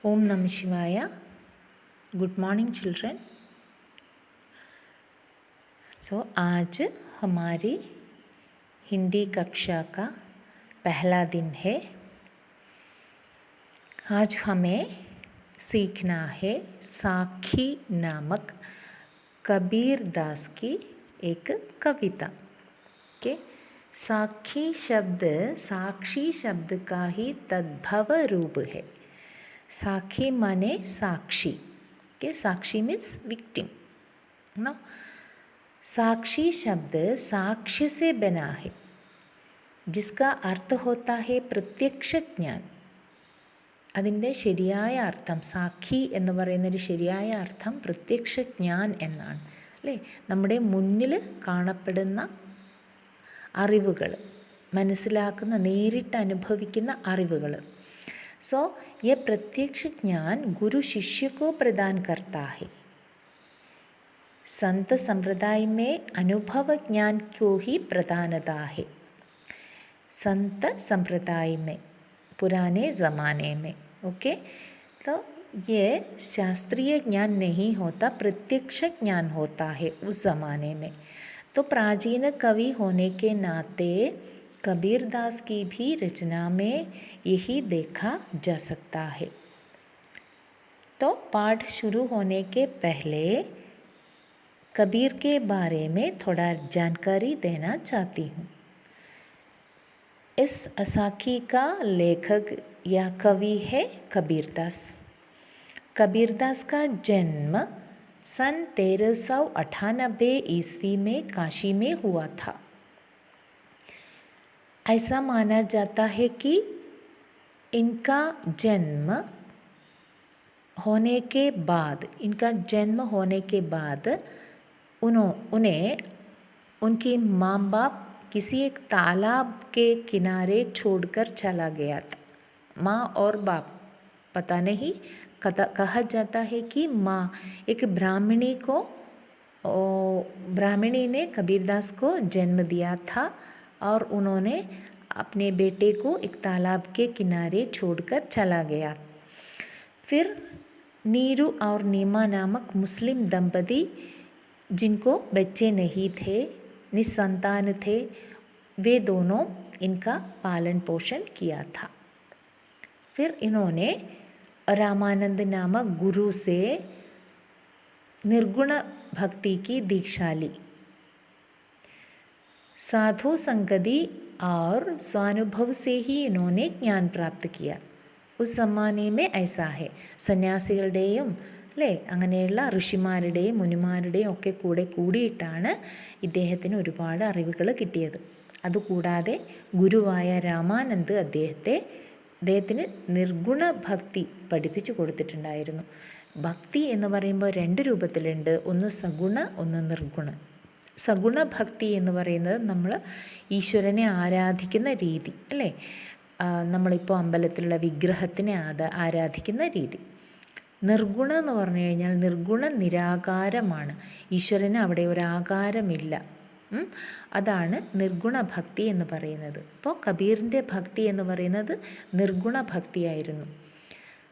ओम नमः शिवाय। Good morning children. आज हमारी हिंदी कक्षा का पहला दिन है। आज हमें सीखना है साखी नामक कबीर दास की एक कविता के। साखी शब्द साक्षी शब्द का ही तद्भव रूप है। साखी माने साक्षी के, साक्षी मीन्स विक्टिम ना। साक्षी शब्द साक्ष्य से बना है, जिसका अर्थ होता है प्रत्यक्ष ज्ञान। അതിൻ്റെ ശരിയായ അർത്ഥം സാക്ഷി എന്ന് പറയുന്നൊരു ശരിയായ അർത്ഥം പ്രത്യക്ഷ ജ്ഞാൻ എന്നാണ് അല്ലേ. നമ്മുടെ മുന്നിൽ കാണപ്പെടുന്ന അറിവുകൾ, മനസ്സിലാക്കുന്ന, നേരിട്ട് അനുഭവിക്കുന്ന അറിവുകൾ. सो ये प्रत्यक्ष ज्ञान गुरु शिष्य को प्रदान करता है। संत संप्रदाय में अनुभव ज्ञान को ही प्रधानता है। संत संप्रदाय में, पुराने ज़माने में, ओके, तो ये शास्त्रीय ज्ञान नहीं होता, प्रत्यक्ष ज्ञान होता है उस ज़माने में। तो प्राचीन कवि होने के नाते कबीर दास की भी रचना में यही देखा जा सकता है। तो पाठ शुरू होने के पहले कबीर के बारे में थोड़ा जानकारी देना चाहती हूँ। इस साखी का लेखक या कवि है कबीर दास। कबीर दास का जन्म सन 1398 ईस्वी में काशी में हुआ था। ऐसा माना जाता है कि इनका जन्म होने के बाद उन्हें उनकी माँ बाप किसी एक तालाब के किनारे छोड़कर चला गया था। माँ और बाप पता नहीं, कहा जाता है कि माँ एक ब्राह्मणी ने कबीरदास को जन्म दिया था और उन्होंने अपने बेटे को एक तालाब के किनारे छोड़कर चला गया। फिर नीरू और नीमा नामक मुस्लिम दंपति, जिनको बच्चे नहीं थे, निसंतान थे, वे दोनों इनका पालन पोषण किया था। फिर इन्होंने रामानंद नामक गुरु से निर्गुण भक्ति की दीक्षा ली। साधु संगति और स्वानुभव से ही इन्होंने ज्ञान प्राप्त किया। उस ज़माने में ऐसा है, സന്യാസികളുടെയും അല്ലേ, അങ്ങനെയുള്ള ഋഷിമാരുടെയും മുനിമാരുടെയും ഒക്കെ കൂടിയിട്ടാണ് ഇദ്ദേഹത്തിന് ഒരുപാട് അറിവുകൾ കിട്ടിയത്. അതുകൂടാതെ ഗുരുവായ രാമാനന്ദ് അദ്ദേഹത്തിന് നിർഗുണ ഭക്തി പഠിപ്പിച്ചു കൊടുത്തിട്ടുണ്ടായിരുന്നു. ഭക്തി എന്ന് പറയുമ്പോൾ രണ്ട് രൂപത്തിലുണ്ട്, ഒന്ന് സഗുണ, ഒന്ന് നിർഗുണ. സഗുണ ഭക്തി എന്ന് പറയുന്നത് നമ്മൾ ഈശ്വരനെ ആരാധിക്കുന്ന രീതി അല്ലേ. നമ്മളിപ്പോൾ അമ്പലത്തിലുള്ള വിഗ്രഹത്തിനെ ആരാധിക്കുന്ന രീതി. നിർഗുണ എന്ന് പറഞ്ഞു കഴിഞ്ഞാൽ നിർഗുണ നിരാകാരമാണ്, ഈശ്വരന് അവിടെ ഒരു ആകാരമില്ല. അതാണ് നിർഗുണ ഭക്തി എന്ന് പറയുന്നത്. അപ്പോൾ കബീറിൻ്റെ ഭക്തി എന്ന് പറയുന്നത് നിർഗുണ ഭക്തിയായിരുന്നു.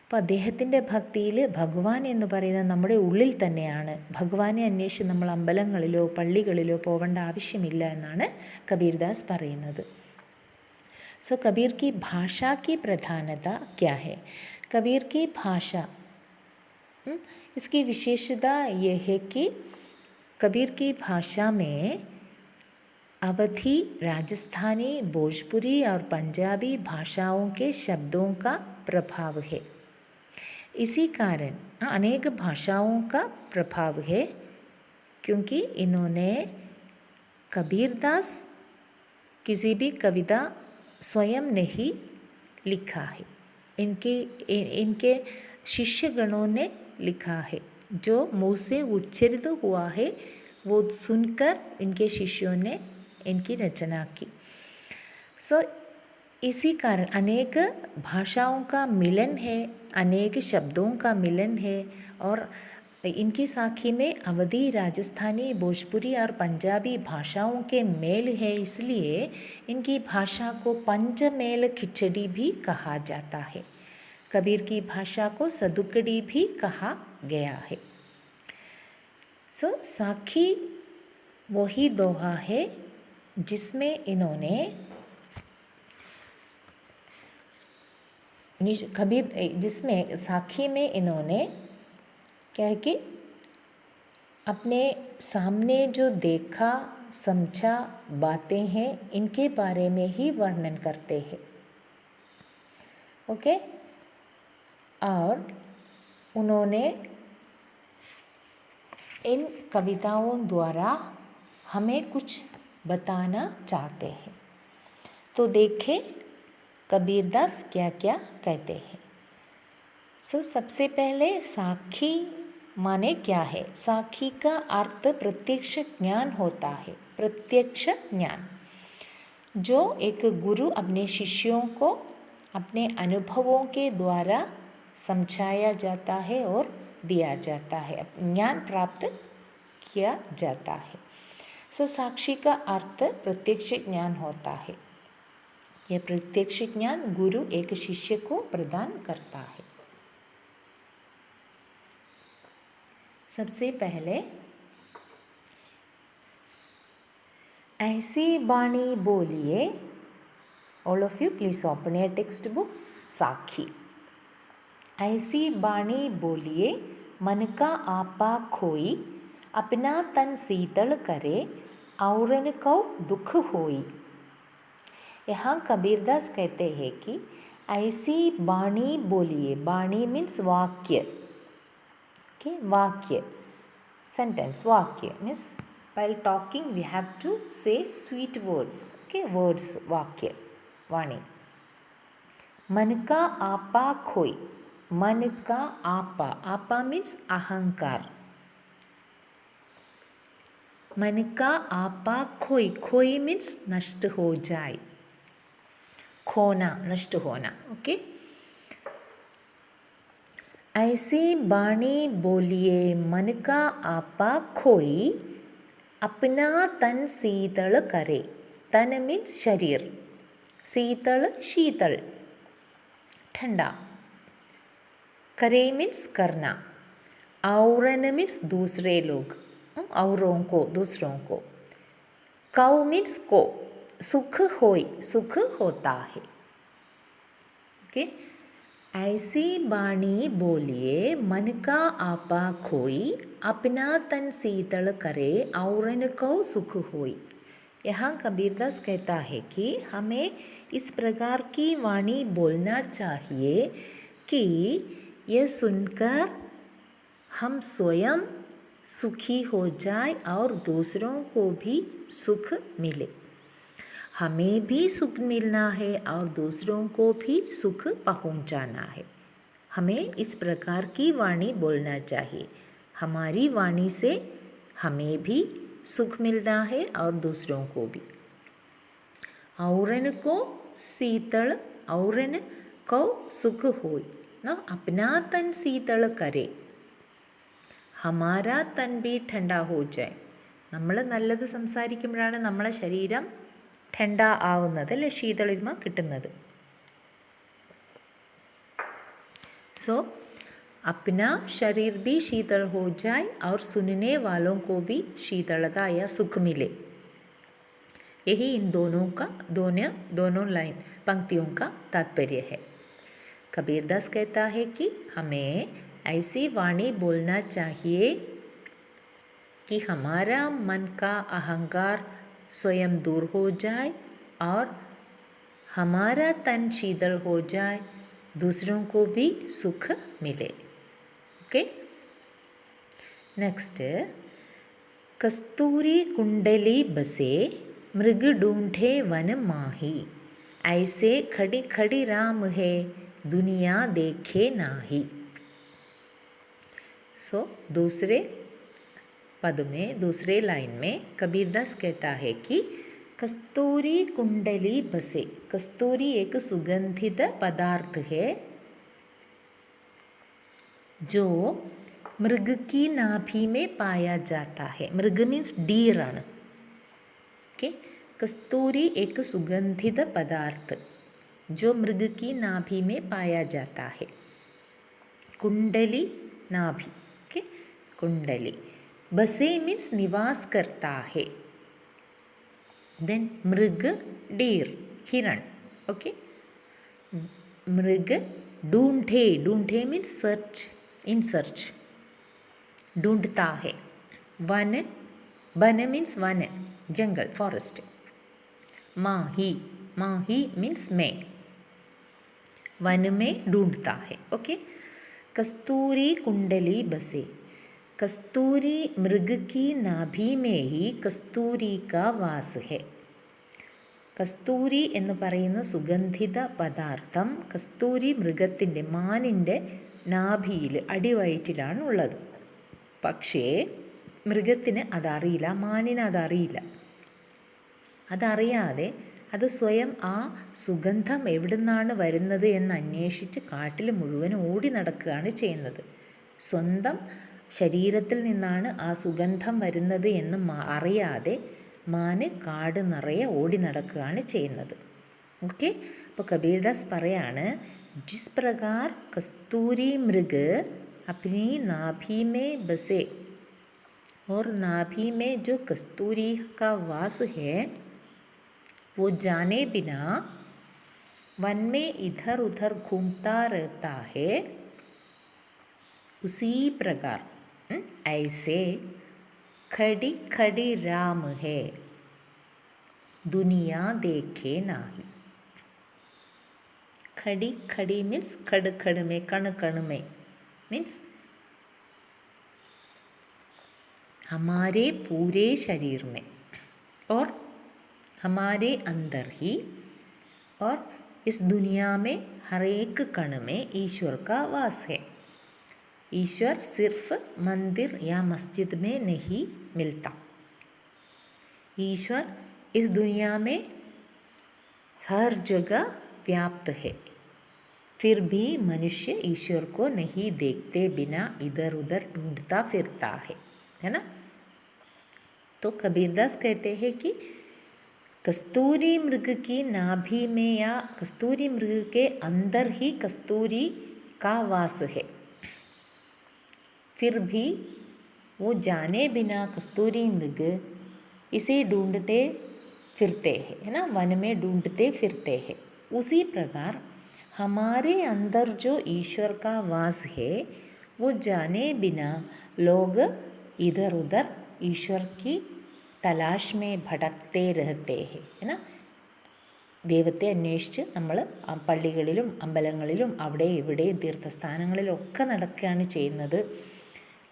അപ്പോൾ അദ്ദേഹത്തിൻ്റെ ഭക്തിയിൽ ഭഗവാൻ എന്ന് പറയുന്നത് നമ്മുടെ ഉള്ളിൽ തന്നെയാണ്. ഭഗവാനെ അന്വേഷിച്ച് നമ്മൾ അമ്പലങ്ങളിലോ പള്ളികളിലോ പോകേണ്ട ആവശ്യമില്ല എന്നാണ് കബീർദാസ് പറയുന്നത്. सो कबीर की भाषा की प्रधानता क्या है? कबीर की भाषा, इसकी विशेषता यह है कि कबीर की भाषा में अवधी, राजस्थानी, भोजपुरी और पंजाबी भाषाओं के शब्दों का प्रभाव है। इसी कारण अनेक भाषाओं का प्रभाव है, क्योंकि इन्होंने कबीरदास किसी भी कविता स्वयं नहीं लिखा है, इनके शिष्यगणों ने लिखा है। जो मुँह से उच्चरित हुआ है वो सुनकर इनके शिष्यों ने इनकी रचना की। सो इसी कारण अनेक भाषाओं का मिलन है, अनेक शब्दों का मिलन है, और इनकी साखी में अवधी, राजस्थानी, भोजपुरी और पंजाबी भाषाओं के मेल है। इसलिए इनकी भाषा को पंचमेल खिचड़ी भी कहा जाता है। कबीर की भाषा को सदुकड़ी भी कहा गया है। साखी वही दोहा है जिसमें इन्होंने जिसमें साखी में इन्होंने क्या है कि अपने सामने जो देखा समझा बातें हैं इनके बारे में ही वर्णन करते हैं। ओके, और उन्होंने इन कविताओं द्वारा हमें कुछ बताना चाहते हैं। तो देखें कबीरदास क्या क्या कहते हैं। सबसे पहले साखी माने क्या है। साखी का अर्थ प्रत्यक्ष ज्ञान होता है। प्रत्यक्ष ज्ञान जो एक गुरु अपने शिष्यों को अपने अनुभवों के द्वारा समझाया जाता है और दिया जाता है, ज्ञान प्राप्त किया जाता है। साक्षी का अर्थ प्रत्यक्ष ज्ञान होता है। यह प्रत्यक्ष ज्ञान गुरु एक शिष्य को प्रदान करता है। सबसे पहले ऐसी बाणी बोलिए। All of you please open your text book साखी। ऐसी बाणी बोलिए मन का आपा खोई, अपना तन शीतल करे औरन को दुख होई। यहाँ कबीरदास कहते हैं कि ऐसी बाणी बोलिए। बाणी मीन्स वाक्य। ओके, वाक्य, सेंटेंस। वाक्य means while talking we have to say sweet words. Okay, words, वाक्य, वाणी। मन का आपा खोई। मन का आपा, आपा मीन्स अहंकार। मन का आपा खोई, खोई मीन्स नष्ट हो जाए, खोना, नष्ट होना। ओके, ऐसी बाणी बोलिए मन का आपा खोई, अपना तन शीतल करे। तन मीन्स शरीर, शीतल शीतल ठंडा, करे मीन्स करना, औरन मीन्स दूसरे लोग, औरों को, दूसरों को, कौ मीन्स को, सुख होई, सुख होता है। ओके, ऐसी बाणी बोलिए मन का आपा खोई, अपना तन शीतल करे औरन को सुख होई। यहाँ कबीरदास कहता है कि हमें इस प्रकार की वाणी बोलना चाहिए कि ये सुनकर हम स्वयं सुखी हो जाए और दूसरों को भी सुख मिले। हमें भी सुख मिलना है और दूसरों को भी सुख पहुंचाना है। हमें इस प्रकार की वाणी बोलना चाहिए। हमारी वाणी से हमें भी सुख मिलना है और दूसरों को भी। औरन को शीतल, औरन को सुख होई ना, अपना तन शीतल करे, हमारा तन भी ठंडा हो जाए। നമ്മൾ നല്ലത് സംസാരിക്കുമ്പോഴാണ് നമ്മളെ ശരീരം ठंडा ആവുന്നത്, അല്ലെ, ശീതളിമ കിട്ടുന്നത്। सो अपना शरीर भी शीतल हो जाए और सुनने वालों को भी शीतलता या सुख मिले। यही इन दोनों लाइन पंक्तियों का तात्पर्य है। कबीरदास कहता है कि हमें ऐसी वाणी बोलना चाहिए कि हमारा मन का अहंकार स्वयं दूर हो जाए और हमारा तन शीतल हो जाए, दूसरों को भी सुख मिले। ओके, नेक्स्ट, कस्तूरी कुंडली बसे मृग ढूंढे वन माही, ऐसे खड़ी खड़ी राम है दुनिया देखे नाही। दूसरे पद में, दूसरे लाइन में कबीरदास कहता है कि कस्तूरी कुंडली बसे। कस्तूरी एक सुगंधित पदार्थ है जो मृग की नाभि में पाया जाता है। मृग मीन्स डीर ആണ്। ओके, कस्तूरी एक सुगंधित पदार्थ जो मृग की नाभि में पाया जाता है। कुंडली नाभि, ओके, कुंडली. बसे मीन्स निवास करता है. देन मृग, डीर, हिरण, ओके. मृग, ढूंढे, ढूंढे मीन्स सर्च, इन सर्च, ढूंढता है. वन, वन मीन्स वन, जंगल, फॉरेस्ट. माही, माही मीन्स में, वन में ढूंढता है, ओके. कस्तूरी कुंडली बसे. कस्तूरी मृग की नाभि में ही कस्तूरी का वास है. കസ്തൂരി എന്ന് പറയുന്ന സുഗന്ധിത പദാർത്ഥം കസ്തൂരി മൃഗത്തിൻ്റെ, മാനിൻ്റെ നാഭിയിൽ, അടിവയറ്റിലാണ് ഉള്ളത്. പക്ഷേ മൃഗത്തിന് അതറിയില്ല, മാനിന് അതറിയില്ല. അതറിയാതെ അത് സ്വയം ആ സുഗന്ധം എവിടുന്നാണ് വരുന്നത് എന്ന് അന്വേഷിച്ച് കാട്ടിൽ മുഴുവൻ ഓടി നടക്കുകയാണ് ചെയ്യുന്നത്. സ്വന്തം ശരീരത്തിൽ നിന്നാണ് ആ സുഗന്ധം വരുന്നത് എന്ന് അറിയാതെ മാന് കാട് നിറയെ ഓടി നടക്കുകയാണ് ചെയ്യുന്നത്. ഓക്കെ. അപ്പോൾ കബീർദാസ് പറയാണ്, ജിസ് പ്രകാർ കസ്തൂരി മൃഗ് അപ്നി നാഭി മേ ബസെ और नाभि में जो कस्तूरी का वास है वो जाने बिना वन में इधर उधर घूमता रहता है, उसी प्रकार ऐसे खड़ी खड़ी राम है दुनिया देखे नाही. खड़ी खड़ी मीन्स खड़ खड़ में, कण कण में मीन्स हमारे पूरे शरीर में और हमारे अंदर ही और इस दुनिया में हर एक कण में ईश्वर का वास है. ईश्वर सिर्फ मंदिर या मस्जिद में नहीं मिलता. ईश्वर इस दुनिया में हर जगह व्याप्त है. फिर भी मनुष्य ईश्वर को नहीं देखते बिना इधर उधर ढूंढता फिरता है ना. तो कबीरदास कहते हैं कि कस्तूरी मृग की नाभि में या कस्तूरी मृग के अंदर ही कस्तूरी का वास है. फिर भी वो जाने बिना कस्तूरी मृग इसे ढूंढते फिरते हैं, है ना, वन में ढूंढते फिरते हैं. उसी प्रकार हमारे अंदर जो ईश्वर का वास है वो जाने बिना लोग इधर उधर ईश्वर की तलाश में भटकते रहते हैं, है ना. ദൈവത്തെ അന്വേഷിച്ച് നമ്മൾ പള്ളികളിലും അമ്പലങ്ങളിലും അവിടെ ഇവിടെയും തീർത്ഥസ്ഥാനങ്ങളിലും ഒക്കെ നടക്കുകയാണ് ചെയ്യുന്നത്.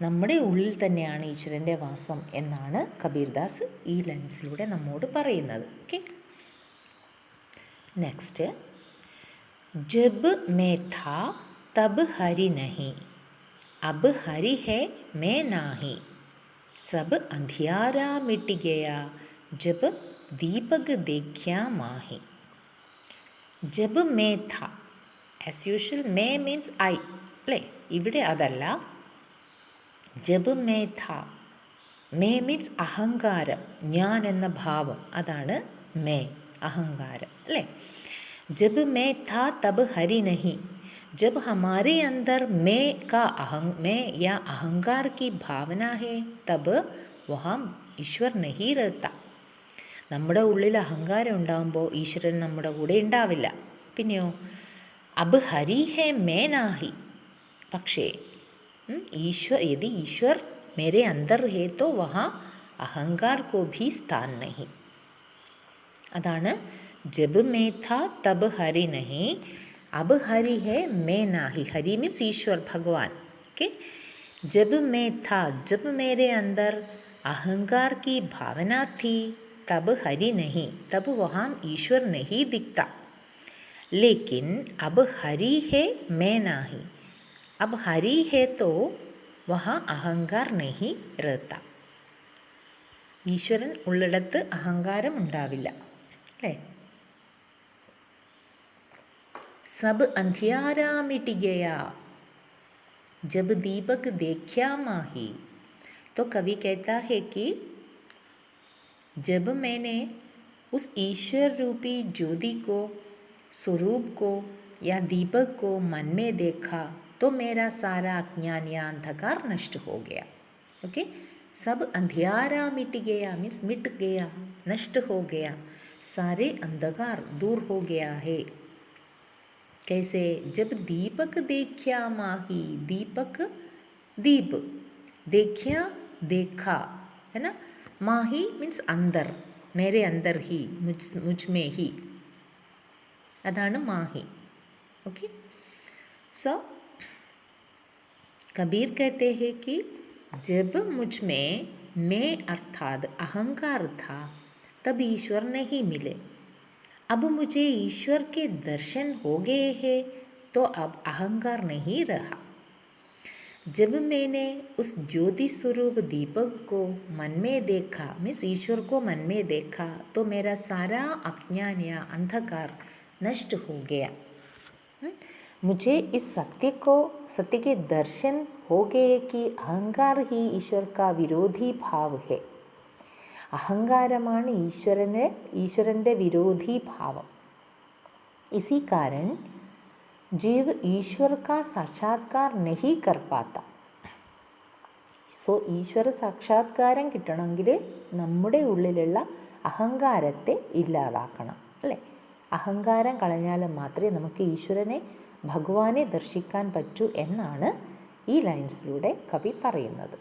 നമ്മുടെ ഉള്ളിൽ തന്നെയാണ് ഈശ്വരൻ്റെ വാസം എന്നാണ് കബീർദാസ് ഈ ലൈൻസിലൂടെ നമ്മോട് പറയുന്നത്. ഓക്കെ. നെക്സ്റ്റ്, ജബ് മേ ഥാ തബ് ഹരി നഹി, അബ് ഹരി ഹേ മേ നാഹി, സബ് അന്ധിയാരാ മിട്ട് ഗയാ, ജബ് ദീപക് ദേഖ്യാ മാഹി. ജബ് മേ ഥാ, ആസ് യൂഷ്വൽ മേ മീൻസ് ഐ അല്ലേ, ഇവിടെ അതല്ല. ജബ് മേ ഥാ, മേ മീൻസ് അഹങ്കാരം, ഞാൻ എന്ന ഭാവം, അതാണ് മേ, അഹങ്കാരം അല്ലേ. ജബ് മേ ഥാ തബ് ഹരി നഹി, जब हमारे अंदर मैं का मैं या अहंकार की भावना है तब वहाँ ईश्वर नहीं रहता. നമ്മുടെ ഉള്ളിൽ അഹങ്കാരം ഉണ്ടാകുമ്പോൾ ഈശ്വരൻ നമ്മുടെ കൂടെ ഉണ്ടാവില്ല. പിന്നെയോ അബ് ഹരി ഹേ മേ നാഹി, പക്ഷേ ईश्वर यदि ईश्वर मेरे अंदर है तो वहाँ अहंकार को भी स्थान नहीं. अതാണ് जब मैं था तब हरि नहीं, अब हरि है मैं नाही. हरि मीन्स ईश्वर भगवान. ओके. जब मैं था, जब मेरे अंदर अहंकार की भावना थी, तब हरि नहीं, तब वहाँ ईश्वर नहीं दिखता. लेकिन अब हरि है मैं नाही, अब हरि है तो वहाँ अहंकार नहीं रहता. ഈശ്വരൻ ഉള്ളിടത്ത് അഹങ്കാരം ഉണ്ടാവില്ല അല്ലേ. सब अंधियारा मिट गया जब दीपक देखा माही. तो कवि कहता है कि जब मैंने उस ईश्वर रूपी ज्योति को, स्वरूप को या दीपक को मन में देखा, तो मेरा सारा अज्ञान या अंधकार नष्ट हो गया. ओके, सब अंधियारा मिट गया मीन्स मिट गया, नष्ट हो गया. सारे अंधकार दूर हो गया है. कैसे? जब दीपक देखा माही, दीपक दीप, देखा देखा, है ना. माही मीन्स अंदर, मेरे अंदर ही, मुझ में ही, അതാണ് മാഹി. ओके, सो कबीर कहते हैं कि जब मुझ में मैं अर्थात अहंकार था तब ईश्वर नहीं मिले. अब मुझे ईश्वर के दर्शन हो गए हैं तो अब अहंकार नहीं रहा. जब मैंने उस ज्योति स्वरूप दीपक को मन में देखा मीन्स ईश्वर को मन में देखा तो मेरा सारा अज्ञान या अंधकार नष्ट हो गया. मुझे इस सत्य के दर्शन हो गए कि अहंकार ही ईश्वर का विरोधी भाव है. അഹങ്കാരമാണ് ഈശ്വരൻ്റെ വിരോധി ഭാവം. इसी कारण जीव ईश्वर का साक्षात्कार नहीं कर पाता. സോ ഈശ്വര സാക്ഷാത്കാരം കിട്ടണമെങ്കിൽ നമ്മുടെ ഉള്ളിലുള്ള അഹങ്കാരത്തെ ഇല്ലാതാക്കണം, അല്ലേ? അഹങ്കാരം കളഞ്ഞാൽ മാത്രമേ നമുക്ക് ഈശ്വരനെ, ഭഗവാനെ ദർശിക്കാൻ പറ്റൂ എന്നാണ് ഈ ലൈൻസിലൂടെ കവി പറയുന്നത്.